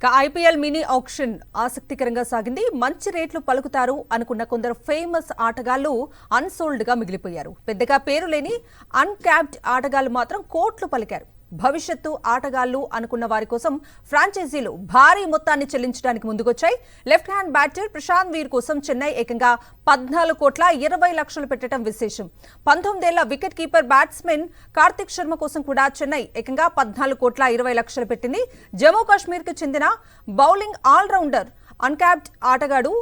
IPL mini auction ఆసక్తికరంగా సాగింది. మంచి రేట్లు పలుకుతారు అనుకున్న కొందరు ఫేమస్ ఆటగాళ్లు అన్సోల్డ్ గా మిగిలిపోయారు. పెద్దగా పేరు లేని అన్క్యాప్డ్ ఆటగాళ్లు మాత్రం కోట్లు పలికారు. భవిష్యత్తు ఆటగాళ్లు అనుకున్న వారి కోసం ఫ్రాంచైజీలు భారీ మొత్తాన్ని చెల్లించడానికి ముందుకొచ్చాయి. లెఫ్ట్ హ్యాండ్ బ్యాటర్ ప్రశాంత్ వీర్ కోసం చెన్నై ఏకంగా 14,20,00,000 పెట్టడం విశేషం. 19 ఏళ్ల wicket keeper batsmen Karthik Sharma కోసం కూడా చెన్నై ఏకంగా 14,20,00,000 పెట్టింది. జమ్మూ కాశ్మీర్ కు చెందిన బౌలింగ్ ఆల్రౌండర్ అన్క్యాప్డ్ ఆటగాడు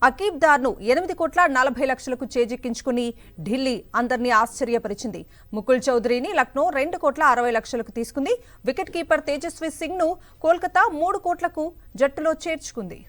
అకీబ్ దార్ను 8,40,00,000కు చేజిక్కించుకుని ఢిల్లీ అందరినీ ఆశ్చర్యపరిచింది. ముకుల్ చౌదరిని లక్నో 2,60,00,000కు తీసుకుంది. వికెట్ కీపర్ తేజస్వి సింగ్ ను కోల్కతా 3 కోట్లకు జట్టులో చేర్చుకుంది.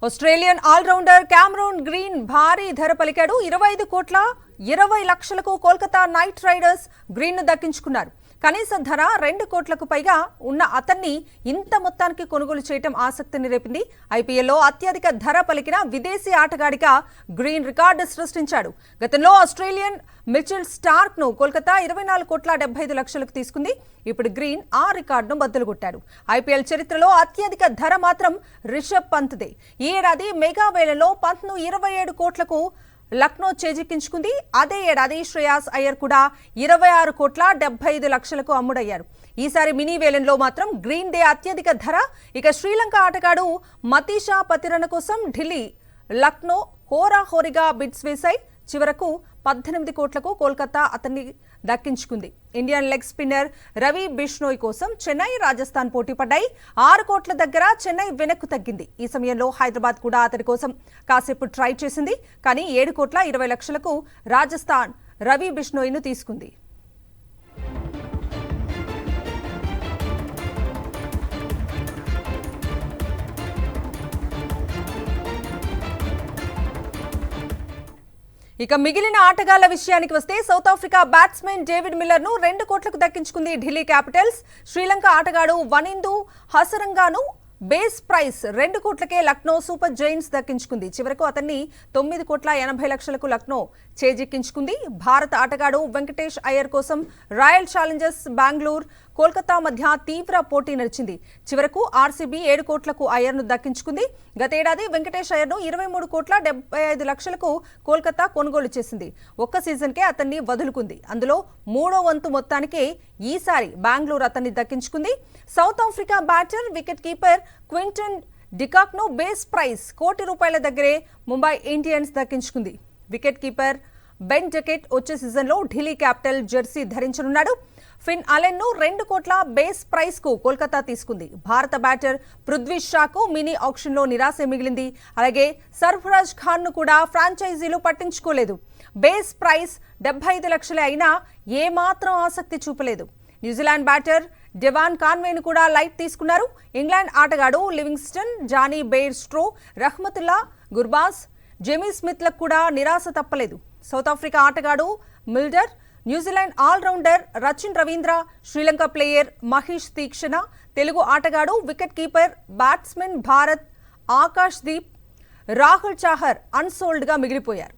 ఆస్ట్రేలియన్ ఆల్రౌండర్ క్యామరూన్ గ్రీన్ భారీ ధర పలికాడు. 25,20,00,000కు కోల్కతా నైట్ రైడర్స్ గ్రీన్ ను దక్కించుకున్నారు. కనీస ధర 2 కోట్లకు పైగా ఉన్న అతన్ని ఇంత మొత్తానికి కొనుగోలు చేయడం ఆసక్తిని రేపింది. ఐపీఎల్లో అత్యధిక ధర పలికిన విదేశీ ఆటగాడిగా గ్రీన్ రికార్డు సృష్టించాడు. గతంలో ఆస్ట్రేలియన్ మిచెల్ స్టార్క్ ను కోల్కతా 24,75,00,000కు తీసుకుంది. ఇప్పుడు గ్రీన్ ఆ రికార్డును బద్దలుగొట్టాడు. ఐపీఎల్ చరిత్రలో అత్యధిక ధర మాత్రం రిషబ్ పంత్దే. ఈ ఏడాది మెగా వేలలో పంత్ను 27 కోట్లకు లక్నో చేజిక్కించుకుంది. అదే ఏడాది శ్రేయాస్ అయ్యర్ కూడా 26,75,00,000కు అమ్ముడయ్యారు. ఈసారి మినీ వేలంలో మాత్రం గ్రీన్ డే అత్యధిక ధర. ఇక శ్రీలంక ఆటగాడు మతీషా పతిరణ కోసం ఢిల్లీ, లక్నో హోరాహోరీగా బిడ్స్ వేశాయి. చివరకు 18 కోట్లకు కోల్కతా అతన్ని దక్కించుకుంది. Indian leg spinner Ravi Bishnoi కోసం చెన్నై, రాజస్థాన్ పోటీ పడ్డాయి. 6 కోట్ల దగ్గర చెన్నై వెనక్కు తగ్గింది. ఈ సమయంలో హైదరాబాద్ కూడా అతడి కోసం కాసేపు ట్రై చేసింది. కానీ 7,20,00,000కు రాజస్థాన్ రవి బిష్నోయ్ను తీసుకుంది. ఇక మిగిలిన ఆటగాళ్ల విషయానికి వస్తే South Africa batsmen David Miller ను 2 కోట్లకు దక్కించుకుంది ఢిల్లీ క్యాపిటల్స్. శ్రీలంక ఆటగాడు వనిందు హసరంగాను బేస్ ప్రైస్ 2 కోట్లకే లక్నో సూపర్ జైంట్స్ దక్కించుకుంది. చివరకు అతన్ని 9,80,00,000కు లక్నో చేజిక్కించుకుంది. భారత ఆటగాడు వెంకటేష్ అయ్యర్ కోసం రాయల్ ఛాలెంజర్స్ బెంగళూరు, కోల్కతా మధ్య తీవ్ర పోటీ నడిచింది. చివరకు ఆర్సీబీ 7 కోట్లకు అయ్యర్ను దక్కించుకుంది. గతేడాది వెంకటేష్ అయ్యర్ను 23,75,00,000కు కోల్కతా కొనుగోలు చేసింది. ఒక్క సీజన్కే అతన్ని వదులుకుంది. అందులో 3వ వంతు మొత్తానికే ఈసారి బెంగళూరు అతన్ని దక్కించుకుంది. South Africa batter wicket keeper Quinton de Kock ను బేస్ ప్రైస్ ₹1,00,00,000 దగ్గరే ముంబై ఇండియన్స్ దక్కించుకుంది. వికెట్ కీపర్ బెన్ జకెట్ వచ్చే సీజన్లో ఢిల్లీ క్యాపిటల్ జెర్సీ ధరించనున్నాడు. ఫిన్ అలెన్ ను 2 కోట్ల బేస్ ప్రైస్ కు కోల్కతా తీసుకుంది. భారత బ్యాటర్ పృథ్వీ షాకు మినీ ఆక్షన్ లో నిరాశ మిగిలింది. అలాగే సర్ఫరాజ్ ఖాన్ ను కూడా ఫ్రాంచైజీలు పట్టించుకోలేదు. బేస్ ప్రైస్ 75 లక్షలే అయినా ఏమాత్రం ఆసక్తి చూపలేదు. న్యూజిలాండ్ బ్యాటర్ డెవాన్ కాన్వేను కూడా లైట్ తీసుకున్నారు. ఇంగ్లాండ్ ఆటగాడు Livingstone, Jonny Bairstow, Rahmatullah, Gurbaz, Jamie స్మిత్లకు కూడా నిరాశ తప్పలేదు. సౌత్ ఆఫ్రికా ఆటగాడు Mulder, New Zealand all rounder Rachin Ravindra, Sri Lanka player Mahesh Theekshana, Telugu ఆటగాడు wicket keeper batsmen Bharat Akash Deep, Rahul Chahar unsold గా మిగిలిపోయారు.